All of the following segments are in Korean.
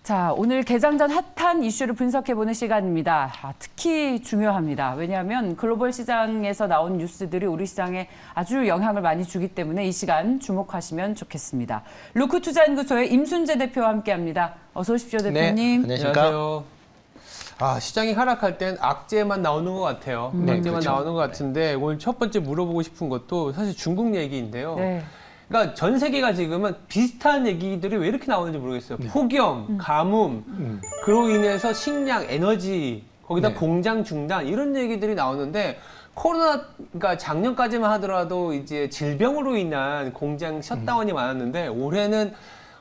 자, 오늘 개장 전 핫한 이슈를 분석해보는 시간입니다. 특히 중요합니다. 왜냐하면 글로벌 시장에서 나온 뉴스들이 우리 시장에 아주 영향을 많이 주기 때문에 이 시간 주목하시면 좋겠습니다. 루크투자연구소의 임순재 대표와 함께합니다. 어서 오십시오, 대표님. 네, 안녕하세요. 시장이 하락할 땐 악재만 나오는 것 같아요. 악재만 그렇죠. 나오는 것 같은데 오늘 첫 번째 물어보고 싶은 것도 사실 중국 얘기인데요. 네. 그러니까 전 세계가 지금은 비슷한 얘기들이 왜 이렇게 나오는지 모르겠어요. 폭염, 가뭄, 그로 인해서 식량, 에너지, 거기다 네. 공장 중단 이런 얘기들이 나오는데 코로나, 그러니까 작년까지만 하더라도 이제 질병으로 인한 공장 셧다운이 많았는데 올해는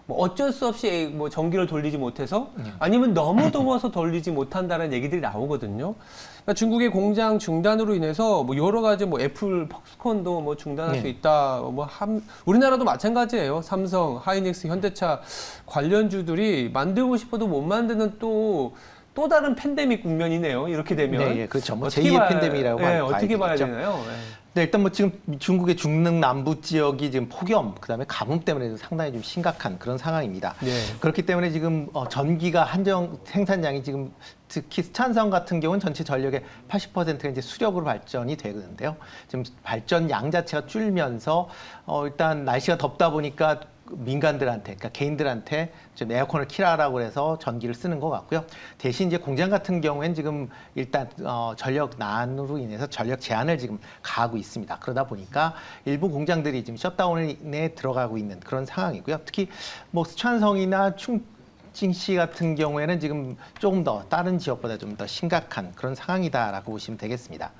뭐 어쩔 수 없이 뭐 전기를 돌리지 못해서 아니면 너무 더워서 돌리지 못한다는 얘기들이 나오거든요. 그러니까 중국의 공장 중단으로 인해서 뭐 여러 가지 뭐 애플, 퍽스콘도 뭐 중단할 수 있다. 우리나라도 마찬가지예요. 삼성, 하이닉스, 현대차 관련주들이 만들고 싶어도 못 만드는 또 다른 팬데믹 국면이네요. 이렇게 되면. 네, 그렇죠. 뭐 제2의 팬데믹이라고 어떻게 봐야 되겠죠. 되나요? 네, 일단 뭐 지금 중국의 중능 남부 지역이 지금 폭염, 그다음에 가뭄 때문에 상당히 좀 심각한 그런 상황입니다. 네. 그렇기 때문에 지금 전기가 생산량이 지금 특히 스촨성 같은 경우는 전체 전력의 80%가 이제 수력으로 발전이 되는데요. 지금 발전 양 자체가 줄면서 일단 날씨가 덥다 보니까 민간들한테, 그러니까 개인들한테 좀 에어컨을 켜라라고 해서 전기를 쓰는 것 같고요. 대신 이제 공장 같은 경우에는 지금 일단 전력난으로 인해서 전력 제한을 지금 가하고 있습니다. 그러다 보니까 일부 공장들이 지금 셧다운에 들어가고 있는 그런 상황이고요. 특히 뭐 스촨성이나 충칭시 같은 경우에는 지금 조금 더 다른 지역보다 좀 더 심각한 그런 상황이다라고 보시면 되겠습니다.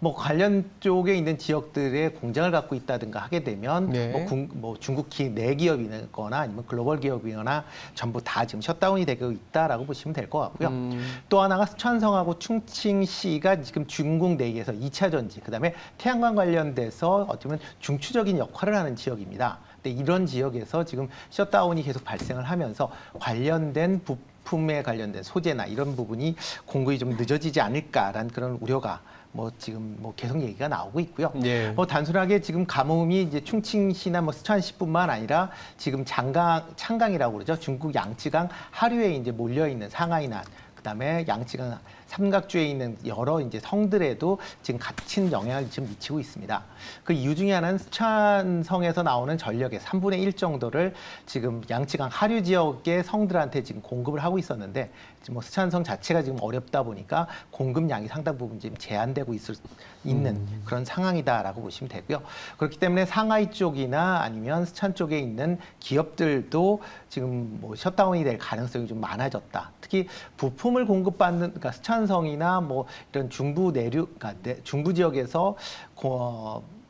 뭐 관련 쪽에 있는 지역들의 공장을 갖고 있다든가 하게 되면 네. 뭐 중국기 내기업이거나 아니면 글로벌 기업이거나 전부 다 지금 셧다운이 되고 있다라고 보시면 될 것 같고요. 또 하나가 스촨성하고 충칭시가 지금 중국 내에서 2차 전지, 그다음에 태양광 관련돼서 어떻게 보면 중추적인 역할을 하는 지역입니다. 근데 이런 지역에서 지금 셧다운이 계속 발생을 하면서 관련된 부품에 관련된 소재나 이런 부분이 공급이 좀 늦어지지 않을까라는 그런 우려가 지금 계속 얘기가 나오고 있고요. 네. 단순하게 지금 가뭄이 이제 충칭시나 스촨시뿐만 아니라 지금 창강이라고 그러죠. 중국 양쯔강 하류에 이제 몰려 있는 상하이난, 그다음에 양쯔강 삼각주에 있는 여러 이제 성들에도 지금 같은 영향을 지금 미치고 있습니다. 그 이유 중에 하나는 스촨성에서 나오는 전력의 3분의 1 정도를 지금 양쯔강 하류 지역의 성들한테 지금 공급을 하고 있었는데 지금 스촨성 자체가 지금 어렵다 보니까 공급량이 상당 부분 지금 제한되고 있는 그런 상황이다라고 보시면 되고요. 그렇기 때문에 상하이 쪽이나 아니면 스촨 쪽에 있는 기업들도 지금 셧다운이 될 가능성이 좀 많아졌다. 특히 부품을 공급받는, 그러니까 스촨성이나 이런 중부 내륙, 그러니까 중부 지역에서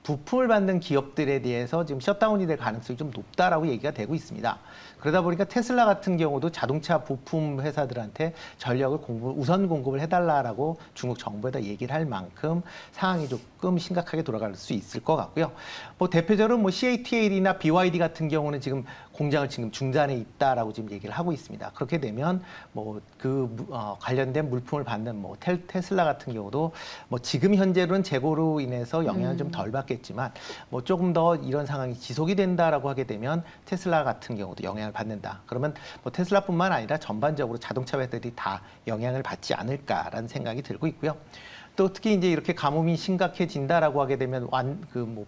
부품을 받는 기업들에 대해서 지금 셧다운이 될 가능성이 좀 높다라고 얘기가 되고 있습니다. 그러다 보니까 테슬라 같은 경우도 자동차 부품 회사들한테 전력을 우선 공급을 해달라라고 중국 정부에다 얘기를 할 만큼 상황이 조금 심각하게 돌아갈 수 있을 것 같고요. 대표적으로 CATL이나 BYD 같은 경우는 지금 공장을 지금 중단해 있다라고 지금 얘기를 하고 있습니다. 그렇게 되면 관련된 물품을 받는 테슬라 같은 경우도 지금 현재로는 재고로 인해서 영향을 좀 덜 받겠지만 조금 더 이런 상황이 지속이 된다라고 하게 되면 테슬라 같은 경우도 영향을 받는다. 그러면 테슬라뿐만 아니라 전반적으로 자동차 회사들이 다 영향을 받지 않을까라는 생각이 들고 있고요. 또 특히 이제 이렇게 가뭄이 심각해진다라고 하게 되면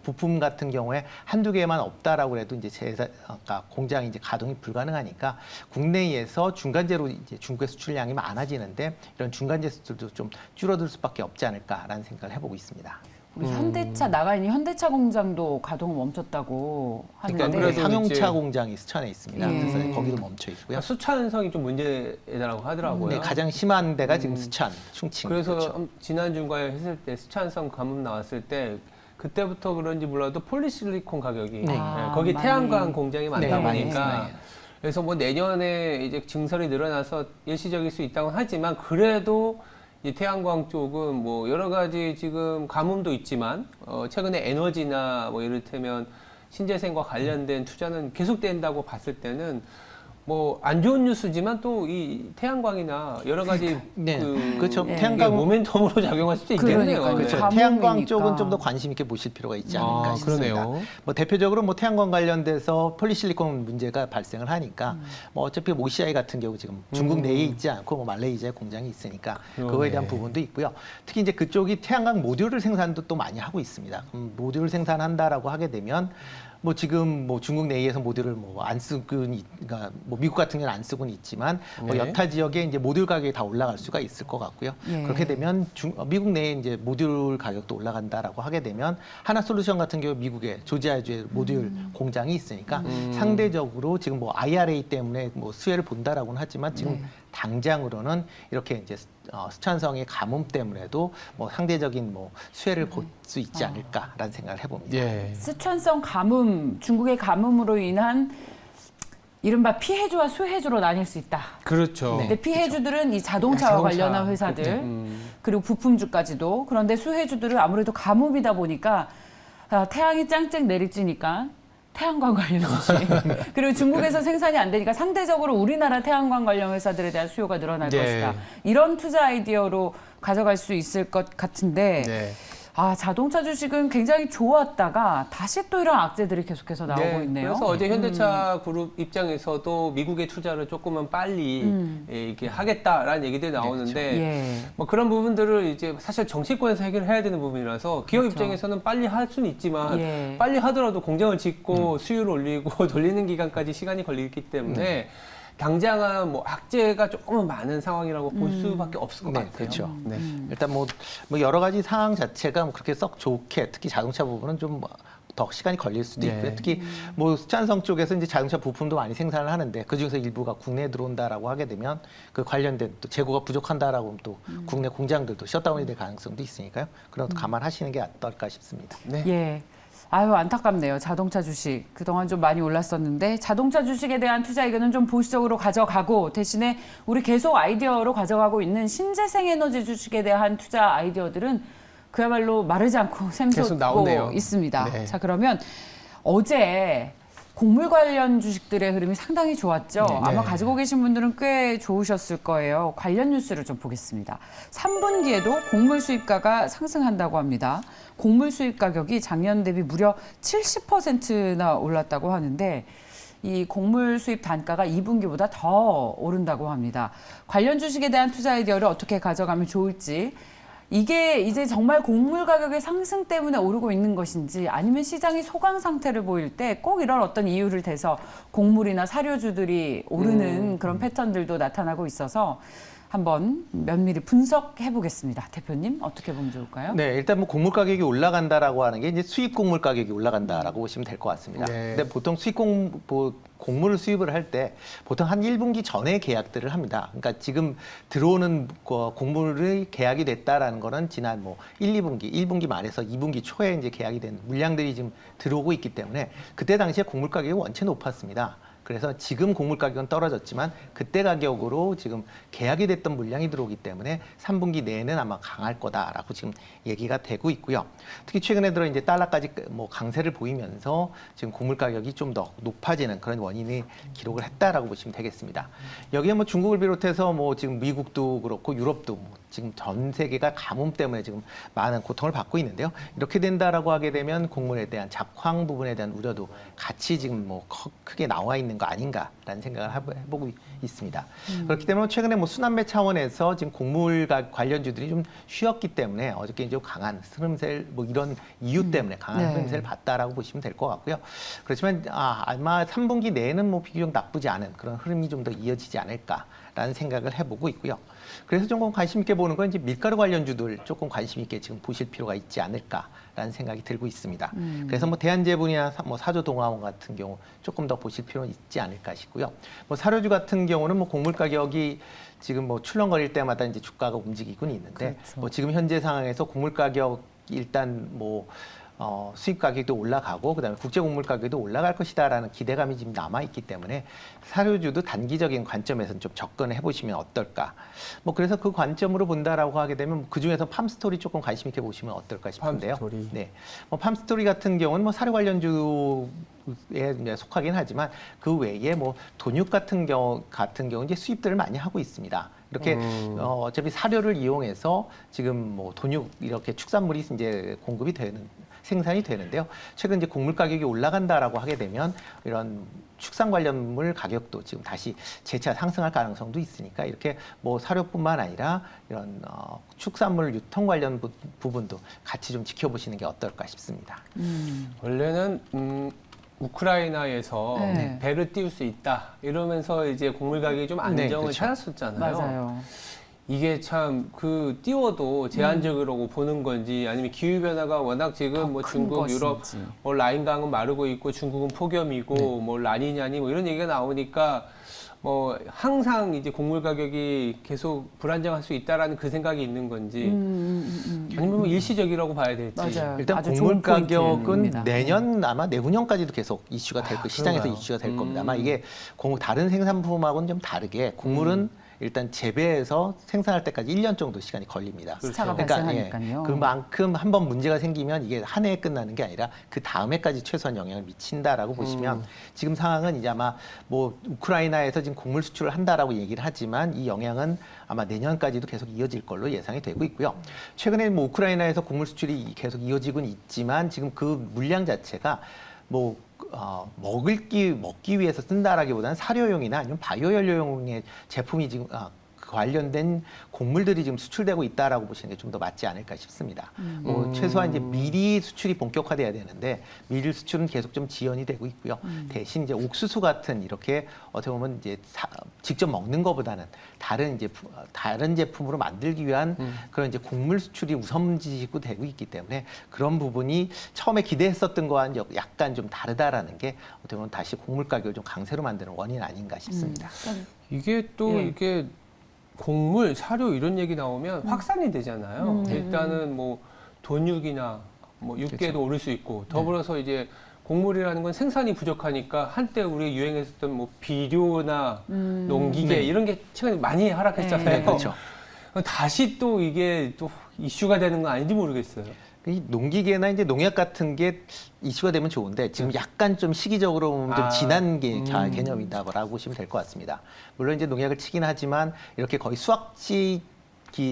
부품 같은 경우에 한두 개만 없다라고 해도 이제 그러니까 공장이 이제 가동이 불가능하니까 국내에서 중간재로 이제 중국의 수출량이 많아지는데 이런 중간재 수출도 좀 줄어들 수밖에 없지 않을까라는 생각을 해보고 있습니다. 우리 현대차 나가 있는 현대차 공장도 가동을 멈췄다고 하는데 그래도 상용차 이제 공장이 스촨에 있습니다. 그래서 거기도 멈춰 있고요. 스촨성이 좀 문제라고 하더라고요. 네, 가장 심한 데가 지금 스촨, 충칭. 그래서 그렇죠. 지난 중간에 했을 때 스촨성 가뭄 나왔을 때 그때부터 그런지 몰라도 폴리실리콘 가격이 거기 많이. 태양광 공장이 많다 많이 보니까 있어요. 그래서 내년에 이제 증설이 늘어나서 일시적일 수 있다고 하지만 그래도 이 태양광 쪽은 여러 가지 지금 가뭄도 있지만 최근에 에너지나 이를테면 신재생과 관련된 투자는 계속된다고 봤을 때는 뭐 안 좋은 뉴스지만 또 이 태양광이나 여러 가지 네, 그 그렇죠. 이게 태양광 모멘텀으로 작용할 수도 있겠네요. 그러니까요. 그렇죠. 가뭄이니까. 태양광 쪽은 좀 더 관심 있게 보실 필요가 있지 않을까 아, 싶습니다. 그러네요. 뭐 대표적으로 뭐 태양광 관련돼서 폴리실리콘 문제가 발생을 하니까 뭐 어차피 OCI 같은 경우 지금 중국 내에 있지 않고 뭐 말레이시아에 공장이 있으니까 그거에 대한 부분도 있고요. 특히 이제 그쪽이 태양광 모듈을 생산도 또 많이 하고 있습니다. 모듈을 생산한다라고 하게 되면 뭐 지금 뭐 중국 내에서 모듈을 뭐 안 쓰고는 그러니까 뭐 미국 같은 경우는 안 쓰고는 있지만 뭐 네. 여타 지역에 이제 모듈 가격이 다 올라갈 수가 있을 것 같고요. 예. 그렇게 되면 미국 내에 이제 모듈 가격도 올라간다라고 하게 되면 하나솔루션 같은 경우 미국에 조지아주에 모듈 공장이 있으니까 상대적으로 지금 뭐 IRA 때문에 뭐 수혜를 본다라고는 하지만 지금 네. 당장으로는 이렇게 이제 스촨성의 가뭄 때문에도 뭐 상대적인 뭐 수혜를 볼 수 있지 않을까라는 생각을 해봅니다. 예. 스촨성 가뭄, 중국의 가뭄으로 인한 이른바 피해주와 수혜주로 나뉠 수 있다. 그렇죠. 근데 피해주들은 이 자동차와 자동차. 관련한 회사들 그리고 부품주까지도. 그런데 수혜주들은 아무래도 가뭄이다 보니까 태양이 짱짱 내리쬐니까 태양광 관련 주식 그리고 중국에서 생산이 안 되니까 상대적으로 우리나라 태양광 관련 회사들에 대한 수요가 늘어날 네. 것이다. 이런 투자 아이디어로 가져갈 수 있을 것 같은데 네. 자동차 주식은 굉장히 좋았다가 다시 또 이런 악재들이 계속해서 나오고 있네요. 그래서 어제 현대차 그룹 입장에서도 미국의 투자를 조금은 빨리 이렇게 하겠다라는 얘기들이 나오는데 예. 뭐 그런 부분들을 이제 사실 정치권에서 해결해야 되는 부분이라서 기업 그렇죠. 입장에서는 빨리 할 수는 있지만 예. 빨리 하더라도 공장을 짓고 수율을 올리고 돌리는 기간까지 시간이 걸리기 때문에 당장은 뭐 악재가 조금은 많은 상황이라고 볼 수밖에 없을 것 네, 같아요. 그렇죠. 네. 일단 뭐 여러 가지 상황 자체가 뭐 그렇게 썩 좋게 특히 자동차 부분은 좀 더 시간이 걸릴 수도 네. 있고요. 특히 뭐 스촨성 쪽에서 이제 자동차 부품도 많이 생산을 하는데 그 중에서 일부가 국내에 들어온다라고 하게 되면 그 관련된 또 재고가 부족한다라고 하면 또 국내 공장들도 셧다운이 될 가능성도 있으니까요. 그런 것도 감안하시는 게 어떨까 싶습니다. 네. 예. 아유, 안타깝네요. 자동차 주식. 그동안 좀 많이 올랐었는데 자동차 주식에 대한 투자 의견은 좀 보수적으로 가져가고 대신에 우리 계속 아이디어로 가져가고 있는 신재생 에너지 주식에 대한 투자 아이디어들은 그야말로 마르지 않고 계속 샘솟고 나오네요. 있습니다. 네. 자, 그러면 어제 곡물 관련 주식들의 흐름이 상당히 좋았죠. 네. 아마 가지고 계신 분들은 꽤 좋으셨을 거예요. 관련 뉴스를 좀 보겠습니다. 3분기에도 곡물 수입가가 상승한다고 합니다. 곡물 수입 가격이 작년 대비 무려 70%나 올랐다고 하는데 이 곡물 수입 단가가 2분기보다 더 오른다고 합니다. 관련 주식에 대한 투자 아이디어를 어떻게 가져가면 좋을지, 이게 이제 정말 곡물 가격의 상승 때문에 오르고 있는 것인지 아니면 시장이 소강 상태를 보일 때 꼭 이런 어떤 이유를 대서 곡물이나 사료주들이 오르는 그런 패턴들도 나타나고 있어서 한번 면밀히 분석해 보겠습니다. 대표님, 어떻게 보면 좋을까요? 네, 일단 뭐 곡물 가격이 올라간다라고 하는 게 이제 수입 곡물 가격이 올라간다라고 보시면 될 것 같습니다. 네. 근데 보통 곡물을 수입을 할 때 보통 한 1분기 전에 계약들을 합니다. 그러니까 지금 들어오는 곡물의 계약이 됐다라는 거는 지난 뭐 1, 2분기, 1분기 말에서 2분기 초에 이제 계약이 된 물량들이 지금 들어오고 있기 때문에 그때 당시에 곡물 가격이 원체 높았습니다. 그래서 지금 곡물 가격은 떨어졌지만 그때 가격으로 지금 계약이 됐던 물량이 들어오기 때문에 3분기 내에는 아마 강할 거다라고 지금 얘기가 되고 있고요. 특히 최근에 들어 이제 달러까지 뭐 강세를 보이면서 지금 곡물 가격이 좀 더 높아지는 그런 원인이 기록을 했다라고 보시면 되겠습니다. 여기에 뭐 중국을 비롯해서 뭐 지금 미국도 그렇고 유럽도 뭐 지금 전 세계가 가뭄 때문에 지금 많은 고통을 받고 있는데요. 이렇게 된다라고 하게 되면 곡물에 대한 잡황 부분에 대한 우려도 같이 지금 뭐 크게 나와 있는 거 아닌가라는 생각을 해보고 있습니다. 그렇기 때문에 최근에 뭐 순환매 차원에서 지금 곡물 관련주들이 좀 쉬었기 때문에 어저께 좀 강한 흐름세를 뭐 이런 이유 때문에 강한 네. 흐름세를 봤다라고 보시면 될 것 같고요. 그렇지만 아마 3분기 내에는 뭐 비교적 나쁘지 않은 그런 흐름이 좀 더 이어지지 않을까라는 생각을 해보고 있고요. 그래서 조금 관심 있게 보는 건 이제 밀가루 관련주들 조금 관심 있게 지금 보실 필요가 있지 않을까라는 생각이 들고 있습니다. 그래서 뭐 대한제분이나 뭐 사조동화원 같은 경우 조금 더 보실 필요는 있지 않을까 싶고요. 뭐 사료주 같은 경우는 뭐 곡물 가격이 지금 뭐 출렁거릴 때마다 이제 주가가 움직이곤 있는데 그렇죠. 뭐 지금 현재 상황에서 곡물 가격 일단 뭐 수입 가격도 올라가고 그다음에 국제 곡물 가격도 올라갈 것이다라는 기대감이 지금 남아 있기 때문에 사료주도 단기적인 관점에서 좀 접근해 보시면 어떨까. 뭐 그래서 그 관점으로 본다라고 하게 되면 그 중에서 팜스토리 조금 관심 있게 보시면 어떨까 싶은데요. 팜스토리. 네, 뭐 팜스토리 같은 경우는 뭐 사료 관련주에 속하긴 하지만 그 외에 뭐 돈육 같은 경우 이제 수입들을 많이 하고 있습니다. 이렇게 어차피 사료를 이용해서 지금 뭐 돈육 이렇게 축산물이 이제 공급이 생산이 되는데요. 최근 이제 곡물 가격이 올라간다라고 하게 되면 이런 축산 관련물 가격도 지금 다시 재차 상승할 가능성도 있으니까 이렇게 뭐 사료뿐만 아니라 이런 축산물 유통 관련 부분도 같이 좀 지켜보시는 게 어떨까 싶습니다. 원래는 우크라이나에서 네. 배를 띄울 수 있다 이러면서 이제 곡물 가격이 좀 안정을 네, 그렇죠. 찾았었잖아요. 맞아요. 이게 참 그 띄워도 제한적으로 보는 건지 아니면 기후 변화가 워낙 지금 뭐 큰 중국, 유럽 것인지. 뭐 라인강은 마르고 있고 중국은 폭염이고 뭐 라니냐니 뭐 이런 얘기가 나오니까 뭐 항상 이제 곡물 가격이 계속 불안정할 수 있다라는 그 생각이 있는 건지 아니면 뭐 일시적이라고 봐야 될지. 맞아요. 일단 아주 곡물 좋은 가격은 포인트입니다. 내년 아마 내후년까지도 계속 이슈가 될 시장에서 그런가요? 이슈가 될 겁니다. 아마 이게 다른 생산품하고는 좀 다르게 곡물은 일단 재배해서 생산할 때까지 1년 정도 시간이 걸립니다. 시차가 그러니까 발생하니까요. 그만큼 한번 문제가 생기면 이게 한 해에 끝나는 게 아니라 그 다음 해까지 최소한 영향을 미친다라고 보시면 지금 상황은 이제 아마 뭐 우크라이나에서 지금 곡물 수출을 한다라고 얘기를 하지만 이 영향은 아마 내년까지도 계속 이어질 걸로 예상이 되고 있고요. 최근에 뭐 우크라이나에서 곡물 수출이 계속 이어지고는 있지만 지금 그 물량 자체가 뭐 먹기 위해서 쓴다라기보다는 사료용이나 아니면 바이오 연료용의 제품이 지금 관련된 곡물들이 지금 수출되고 있다라고 보시는 게 좀 더 맞지 않을까 싶습니다. 뭐 최소한 이제 밀이 수출이 본격화돼야 되는데 밀 수출은 계속 좀 지연이 되고 있고요. 대신 이제 옥수수 같은 이렇게 어떻게 보면 이제 직접 먹는 것보다는 다른 제품으로 만들기 위한 그런 이제 곡물 수출이 우선지시고 되고 있기 때문에 그런 부분이 처음에 기대했었던 거와는 약간 좀 다르다라는 게 어떻게 보면 다시 곡물 가격을 좀 강세로 만드는 원인 아닌가 싶습니다. 이게 또 예. 이게 곡물, 사료 이런 얘기 나오면 확산이 되잖아요. 일단은 뭐 돈육이나 뭐 육개도 그렇죠. 오를 수 있고 더불어서 이제 곡물이라는 건 생산이 부족하니까 한때 우리 유행했었던 뭐 비료나 농기계 네. 이런 게 최근에 많이 하락했잖아요. 네, 그렇죠. 다시 또 이게 또 이슈가 되는 건 아닌지 모르겠어요. 이 농기계나 이제 농약 같은 게 이슈가 되면 좋은데 지금 약간 좀 시기적으로 보면 좀 지난 개념이다라고 보시면 될 것 같습니다. 물론 이제 농약을 치긴 하지만 이렇게 거의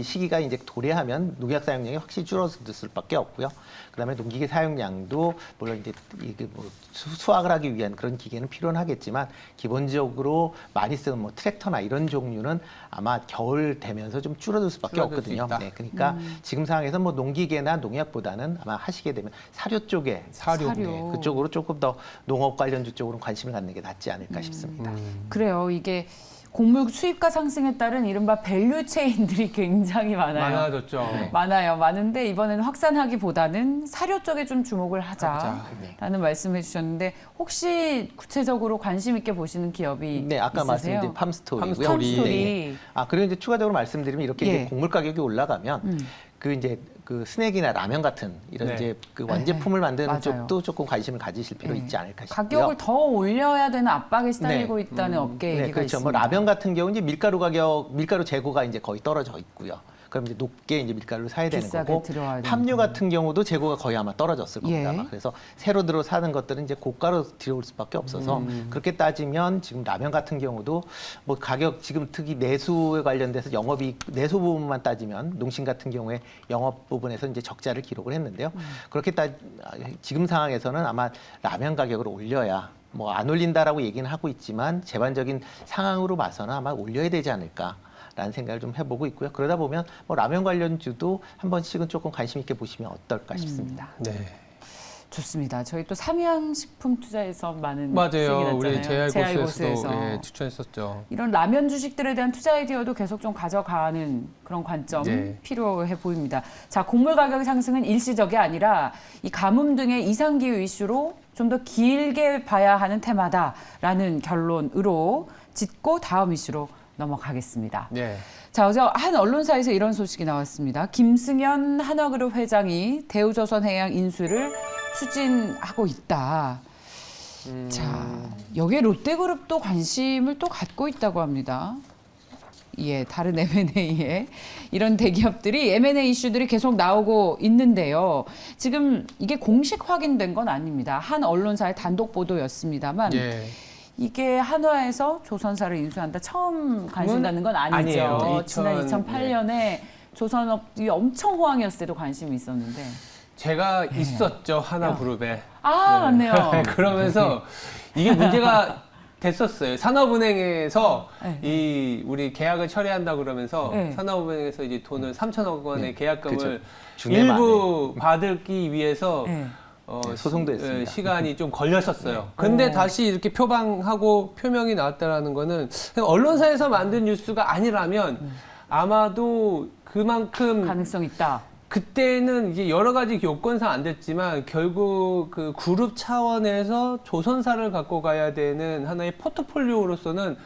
시기가 이제 도래하면 농약 사용량이 확실히 줄어들 수밖에 없고요. 그다음에 농기계 사용량도 물론 이제 이게 뭐 수확을 하기 위한 그런 기계는 필요는 하겠지만 기본적으로 많이 쓰는 뭐 트랙터나 이런 종류는 아마 겨울 되면서 좀 줄어들 수밖에 줄어들 수 없거든요. 있다. 네, 그러니까 지금 상황에서 뭐 농기계나 농약보다는 아마 하시게 되면 사료 쪽에 사료. 사료. 그쪽으로 조금 더 농업 관련주 쪽으로 관심을 갖는 게 낫지 않을까 싶습니다. 그래요. 이게 곡물 수입가 상승에 따른 이른바 밸류 체인들이 굉장히 많아요. 많아졌죠. 많은데 이번에는 확산하기보다는 사료 쪽에 좀 주목을 하자라는 말씀해 주셨는데 혹시 구체적으로 관심 있게 보시는 기업이 네, 아까 있으세요? 말씀드린 팜스토리고요. 팜스토리. 네. 그리고 이제 추가적으로 말씀드리면 이렇게 예. 이제 곡물 가격이 올라가면 그 스낵이나 라면 같은 이런 네. 이제 그 완제품을 만드는 맞아요. 쪽도 조금 관심을 가지실 필요 네. 있지 않을까 싶고요. 가격을 더 올려야 되는 압박에 시달리고 있다는 업계 얘기가 네, 그렇죠. 있습니다. 뭐 라면 같은 경우 이제 밀가루 재고가 이제 거의 떨어져 있고요. 그럼 이제 높게 이제 밀가루를 사야 되는 비싸게 거고 들어와야 되는 팜유 거고. 같은 경우도 재고가 거의 아마 떨어졌을 겁니다. 예. 아마. 그래서 새로 들어 사는 것들은 이제 고가로 들어올 수밖에 없어서 그렇게 따지면 지금 라면 같은 경우도 뭐 가격 지금 특히 내수에 관련돼서 영업이 내수 부분만 따지면 농심 같은 경우에 영업 부분에서 이제 적자를 기록을 했는데요. 그렇게 지금 상황에서는 아마 라면 가격을 올려야 뭐 안 올린다라고 얘기는 하고 있지만 제반적인 상황으로 봐서는 아마 올려야 되지 않을까. 라는 생각을 좀 해보고 있고요. 그러다 보면 뭐 라면 관련주도 한 번씩은 조금 관심 있게 보시면 어떨까 싶습니다. 네. 좋습니다. 저희 또 삼양식품 투자에서 많은 맞아요. 수익이 우리 났잖아요. 제알고스에서도 예, 추천했었죠. 이런 라면 주식들에 대한 투자 아이디어도 계속 좀 가져가는 그런 관점 네. 필요해 보입니다. 자, 곡물 가격 상승은 일시적이 아니라 이 가뭄 등의 이상기후 이슈로 좀 더 길게 봐야 하는 테마다라는 결론으로 짚고 다음 이슈로 넘어가겠습니다. 네. 자, 어제 한 언론사에서 이런 소식이 나왔습니다. 김승현 한화그룹 회장이 대우조선해양 인수를 추진하고 있다. 자, 여기에 롯데그룹도 관심을 또 갖고 있다고 합니다. 예, 다른 M&A에 이런 대기업들이 M&A 이슈들이 계속 나오고 있는데요. 지금 이게 공식 확인된 건 아닙니다. 한 언론사의 단독 보도였습니다만 예. 이게 한화에서 조선사를 인수한다 처음 관심 갖는 건 아니죠. 아니에요. 지난 2008년에 조선업이 엄청 호황이었을 때도 관심이 있었는데. 제가 있었죠, 하나그룹에. 아, 네. 맞네요. 그러면서 이게 문제가 됐었어요. 산업은행에서 네. 이 우리 계약을 처리한다 그러면서 네. 산업은행에서 이제 돈을 3천억 원의 계약금을 그렇죠. 중에 일부 받기 위해서 네. 소송도 했습니다. 시간이 좀 걸렸었어요. 근데 다시 이렇게 표방하고 표명이 나왔다라는 거는 그냥 언론사에서 만든 뉴스가 아니라면 아마도 그만큼 가능성 있다. 그때는 이제 여러 가지 요건상 안 됐지만 결국 그 그룹 차원에서 조선사를 갖고 가야 되는 하나의 포트폴리오로서는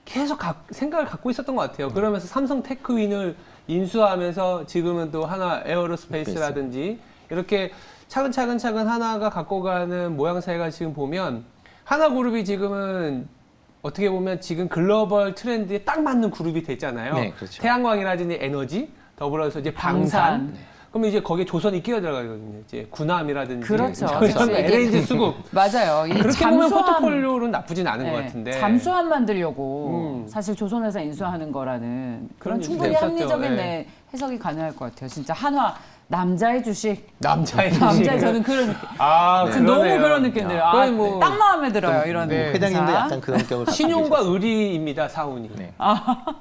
계속 생각을 갖고 있었던 것 같아요. 그러면서 삼성 테크윈을 인수하면서 지금은 또 하나 에어로스페이스라든지 이렇게 차근차근 하나가 갖고 가는 모양새가 지금 보면 하나그룹이 지금은 어떻게 보면 지금 글로벌 트렌드에 딱 맞는 그룹이 됐잖아요. 네, 그렇죠. 태양광이라든지 에너지, 더불어서 이제 방산. 그러면 이제 거기에 조선이 끼어 들어가거든요. 이제 군함이라든지 그렇죠. LNG 수급. 맞아요. 이 그렇게 보면 포트폴리오는 나쁘진 않은 것 같은데. 잠수함 만들려고 사실 조선회사 인수하는 거라는 그런 그런 충분히 뉴스도 합리적인 있었죠. 네, 해석이 가능할 것 같아요. 진짜 한화 남자의 주식. 남자의 남자의 저는 그런 느낌. 아, 지금 너무 그러네요. 그런 느낌 들어요. 아, 거의 뭐 딱 마음에 들어요. 이런 네. 회장님도 기사. 약간 그런 격을 갖고 신용과 계셨어요. 의리입니다, 사운이. 네.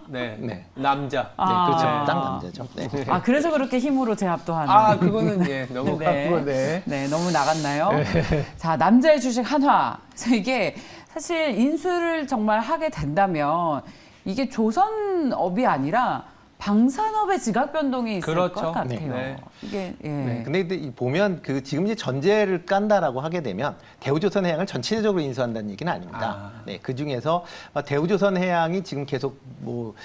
네. 네. 남자. 네, 그렇죠. 아. 딱 남자죠. 네. 아, 그래서 그렇게 힘으로 제압도 하는. 아, 그거는 예, 넘어가고 네. 네. 네, 너무 나갔나요? 자, 남자의 주식 한화. 그래서 이게 사실 인수를 정말 하게 된다면 이게 조선업이 아니라 방산업의 지각 변동이 있을 그렇죠. 것 같아요. 네. 이게 예. 네, 근데 보면 그 지금 이제 전제를 깐다라고 하게 되면 대우조선해양을 전체적으로 인수한다는 얘기는 아닙니다. 네, 그 중에서 대우조선해양이 지금 계속 뭐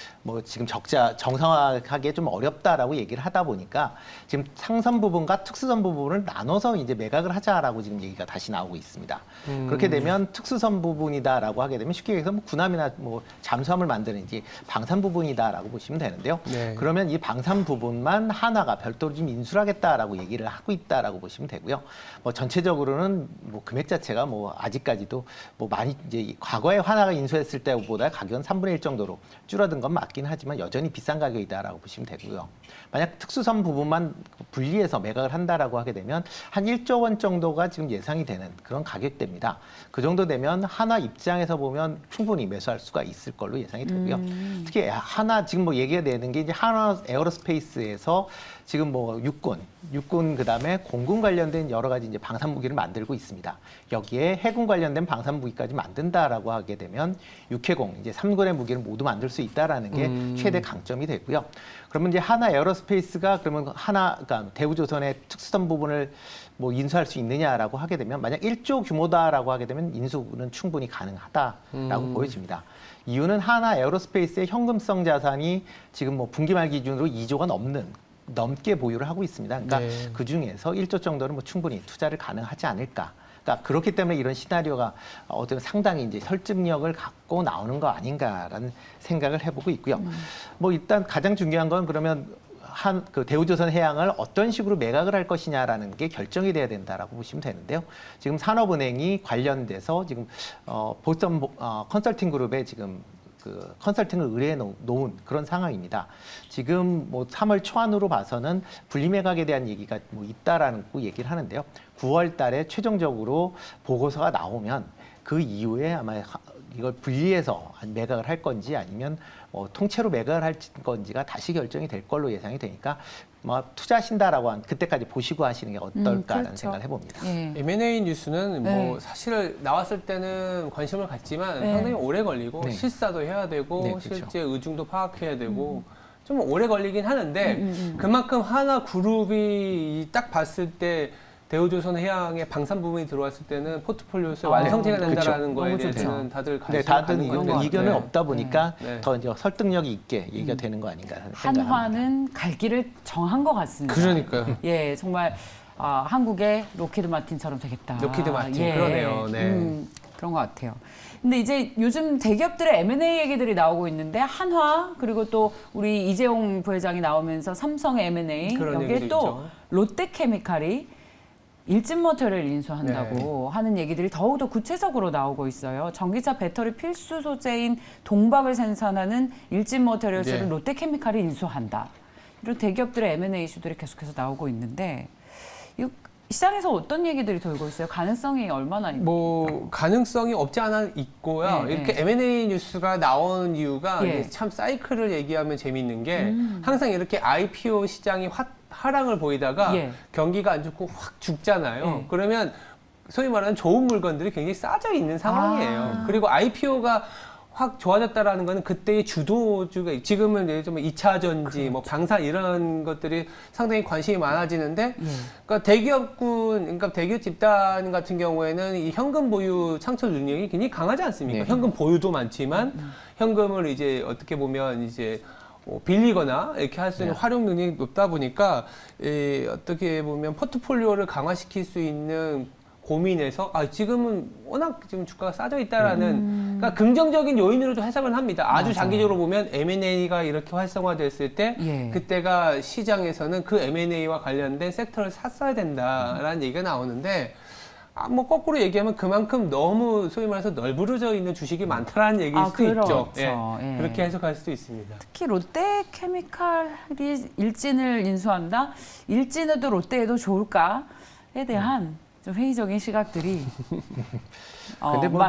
지금 적자 정상화하기 좀 어렵다라고 얘기를 하다 보니까 지금 상선 부분과 특수선 부분을 나눠서 이제 매각을 하자라고 지금 얘기가 다시 나오고 있습니다. 그렇게 되면 특수선 부분이다라고 하게 되면 쉽게 얘기해서 뭐 군함이나 뭐 잠수함을 만드는 이제 방산 부분이다라고 보시면 되는데요. 네. 그러면 이 방산 부분만 하나가 별도로 좀 인수하겠다라고 얘기를 하고 있다라고 보시면 되고요. 뭐 전체적으로는 뭐 금액 자체가 뭐 아직까지도 뭐 많이 이제 과거에 하나가 인수했을 때보다 가격은 3분의 1 정도로 줄어든 건 맞긴 하지만 여전히 비싼 가격이다라고 보시면 되고요. 만약 특수선 부분만 분리해서 매각을 한다라고 하게 되면 한 1조 원 정도가 지금 예상이 되는 그런 가격대입니다. 그 정도 되면 하나 입장에서 보면 충분히 매수할 수가 있을 걸로 예상이 되고요. 특히 하나 지금 뭐 얘기가 되는 게 이제 하나 에어로스페이스에서 지금 뭐 육군 그다음에 공군 관련된 여러 가지 이제 방산 무기를 만들고 있습니다. 여기에 해군 관련된 방산 무기까지 만든다라고 하게 되면 육해공 이제 3군의 무기를 모두 만들 수 있다라는 게 최대 강점이 되고요. 그러면 이제 하나 에어로스페이스가 그러면 그러니까 대우조선의 특수선 부분을 뭐 인수할 수 있느냐라고 하게 되면 만약 1조 규모다라고 하게 되면 인수는 충분히 가능하다라고 보여집니다. 이유는 하나 에어로스페이스의 현금성 자산이 지금 뭐 분기 말 기준으로 2조가 넘게 보유를 하고 있습니다. 그러니까 네. 그 중에서 1조 정도는 뭐 충분히 투자를 가능하지 않을까. 그러니까 그렇기 때문에 이런 시나리오가 어떤 상당히 이제 설득력을 갖고 나오는 거 아닌가라는 생각을 해보고 있고요. 뭐 일단 가장 중요한 건 그러면 그 대우조선 해양을 어떤 식으로 매각을 할 것이냐라는 게 결정이 돼야 된다라고 보시면 되는데요. 지금 산업은행이 관련돼서 지금 보스턴 컨설팅 그룹에 지금 그 컨설팅을 의뢰해 놓은 그런 상황입니다. 지금 뭐 3월 초안으로 봐서는 분리매각에 대한 얘기가 뭐 있다라는 거 얘기를 하는데요. 9월 달에 최종적으로 보고서가 나오면 그 이후에 아마 이걸 분리해서 매각을 할 건지 아니면 뭐 통째로 매각을 할 건지가 다시 결정이 될 걸로 예상이 되니까 뭐 투자하신다라고 한 그때까지 보시고 하시는 게 어떨까라는 그렇죠. 생각을 해봅니다. 예. M&A 뉴스는 네. 뭐 사실 나왔을 때는 관심을 갖지만 네. 상당히 오래 걸리고 네. 실사도 해야 되고 네, 그렇죠. 실제 의중도 파악해야 되고 좀 오래 걸리긴 하는데 그만큼 하나 그룹이 딱 봤을 때 대우조선해양의 방산 부분이 들어왔을 때는 포트폴리오에서 아, 완성체가 네. 된다라는 거에 너무 좋죠. 대해서는 다들 네, 관심을 다들 갖는 것 같아요. 이견은 없다 보니까 네. 더 이제 설득력이 있게 얘기가 되는 거 아닌가 하는 생각합니다. 한화는 갈 길을 정한 것 같습니다. 그러니까요. 예, 정말 한국의 로키드 마틴처럼 되겠다. 로키드 마틴, 예, 그러네요. 네. 그런 것 같아요. 근데 이제 요즘 대기업들의 M&A 얘기들이 나오고 있는데 한화 그리고 또 우리 이재용 부회장이 나오면서 삼성의 M&A 그런 여기에 얘기도 또 있죠. 롯데케미칼이 일진모터를 인수한다고 네. 하는 얘기들이 더욱더 구체적으로 나오고 있어요. 전기차 배터리 필수 소재인 동박을 생산하는 일진모터리얼스를 네. 롯데케미칼이 인수한다. 이런 대기업들의 M&A 이슈들이 계속해서 나오고 있는데 이 시장에서 어떤 얘기들이 돌고 있어요? 가능성이 얼마나 있나요? 뭐 가능성이 없지 않아 있고요. 네, 이렇게 네. M&A 뉴스가 나온 이유가 예. 이제 참 사이클을 얘기하면 재밌는 게 항상 이렇게 IPO 시장이 하락을 보이다가 예. 경기가 안 좋고 확 죽잖아요. 예. 그러면 소위 말하는 좋은 물건들이 굉장히 싸져 있는 상황이에요. 아. 그리고 IPO가 확 좋아졌다라는 거는 그때의 주도주가 지금은 예를 들면 2차 전지, 뭐 방산 이런 것들이 상당히 관심이 많아지는데, 예. 그러니까 대기업군, 그러니까 대기업 집단 같은 경우에는 이 현금 보유 창출 능력이 굉장히 강하지 않습니까? 네. 현금 보유도 많지만 현금을 이제 어떻게 보면 이제 빌리거나 이렇게 할 수 있는 네. 활용 능력이 높다 보니까 어떻게 보면 포트폴리오를 강화시킬 수 있는 고민에서 지금은 워낙 지금 주가가 싸져 있다라는 그러니까 긍정적인 요인으로도 해석을 합니다. 아주 맞아요. 장기적으로 보면 M&A가 이렇게 활성화됐을 때 예. 그때가 시장에서는 그 M&A와 관련된 섹터를 샀어야 된다라는 얘기가 나오는데 뭐 거꾸로 얘기하면 그만큼 너무 소위 말해서 널브러져 있는 주식이 많다라는 얘기일 수도 그렇죠. 있죠. 예. 그렇게 해석할 수도 있습니다. 특히 롯데케미칼이 일진을 인수한다? 일진에도 롯데에도 좋을까에 대한 좀 회의적인 시각들이 근데 뭐-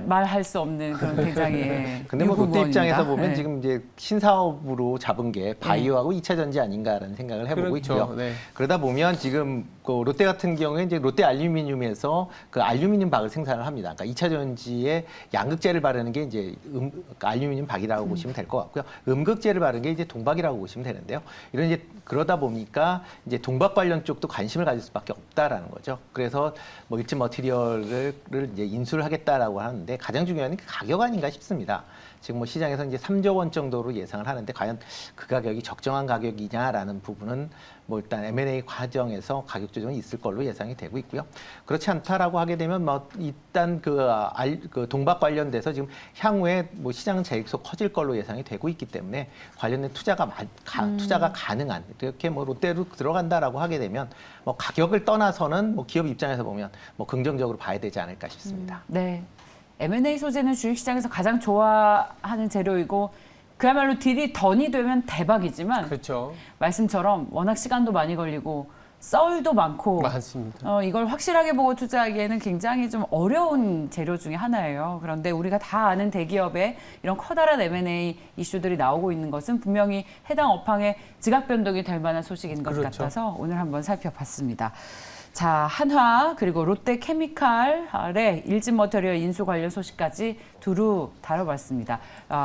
말할 수 없는 그런 굉장히 근데 뭐 롯데 입장에서 유구무원입니다. 보면 예. 지금 이제 신사업으로 잡은 게 바이오하고 2차 전지 아닌가라는 생각을 해보고 그렇죠. 있고요. 네. 그러다 보면 지금 그 롯데 같은 경우에 이제 롯데 알루미늄에서 그 알루미늄 박을 생산을 합니다. 그러니까 2차 전지에 양극재를 바르는 게 이제 그러니까 알루미늄 박이라고 보시면 될 것 같고요. 음극재를 바르는 게 이제 동박이라고 보시면 되는데요. 이런 이제 그러다 보니까 이제 동박 관련 쪽도 관심을 가질 수밖에 없다라는 거죠. 그래서 뭐 일진 머티리얼을 이제 인수를 하겠다라고 하는데 가장 중요한 게 가격 아닌가 싶습니다. 지금 뭐 시장에서 이제 3조 원 정도로 예상을 하는데 과연 그 가격이 적정한 가격이냐라는 부분은 뭐 일단 M&A 과정에서 가격 조정이 있을 걸로 예상이 되고 있고요. 그렇지 않다라고 하게 되면 뭐 일단 그 동박 관련돼서 지금 향후에 뭐 시장은 계속 커질 걸로 예상이 되고 있기 때문에 관련된 투자가 가능한 이렇게 뭐 롯데로 들어간다라고 하게 되면 뭐 가격을 떠나서는 뭐 기업 입장에서 보면 뭐 긍정적으로 봐야 되지 않을까 싶습니다. 네. M&A 소재는 주식시장에서 가장 좋아하는 재료이고 그야말로 딜이 던이 되면 대박이지만 그렇죠. 말씀처럼 워낙 시간도 많이 걸리고 썰도 많고 많습니다. 이걸 확실하게 보고 투자하기에는 굉장히 좀 어려운 재료 중에 하나예요. 그런데 우리가 다 아는 대기업의 이런 커다란 M&A 이슈들이 나오고 있는 것은 분명히 해당 업황의 지각 변동이 될 만한 소식인 것 그렇죠. 같아서 오늘 한번 살펴봤습니다. 자, 한화 그리고 롯데케미칼의 일진머터리얼 인수 관련 소식까지 두루 다뤄봤습니다.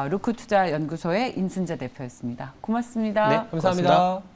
루크투자연구소의 임순재 대표였습니다. 고맙습니다. 네, 감사합니다. 고맙습니다.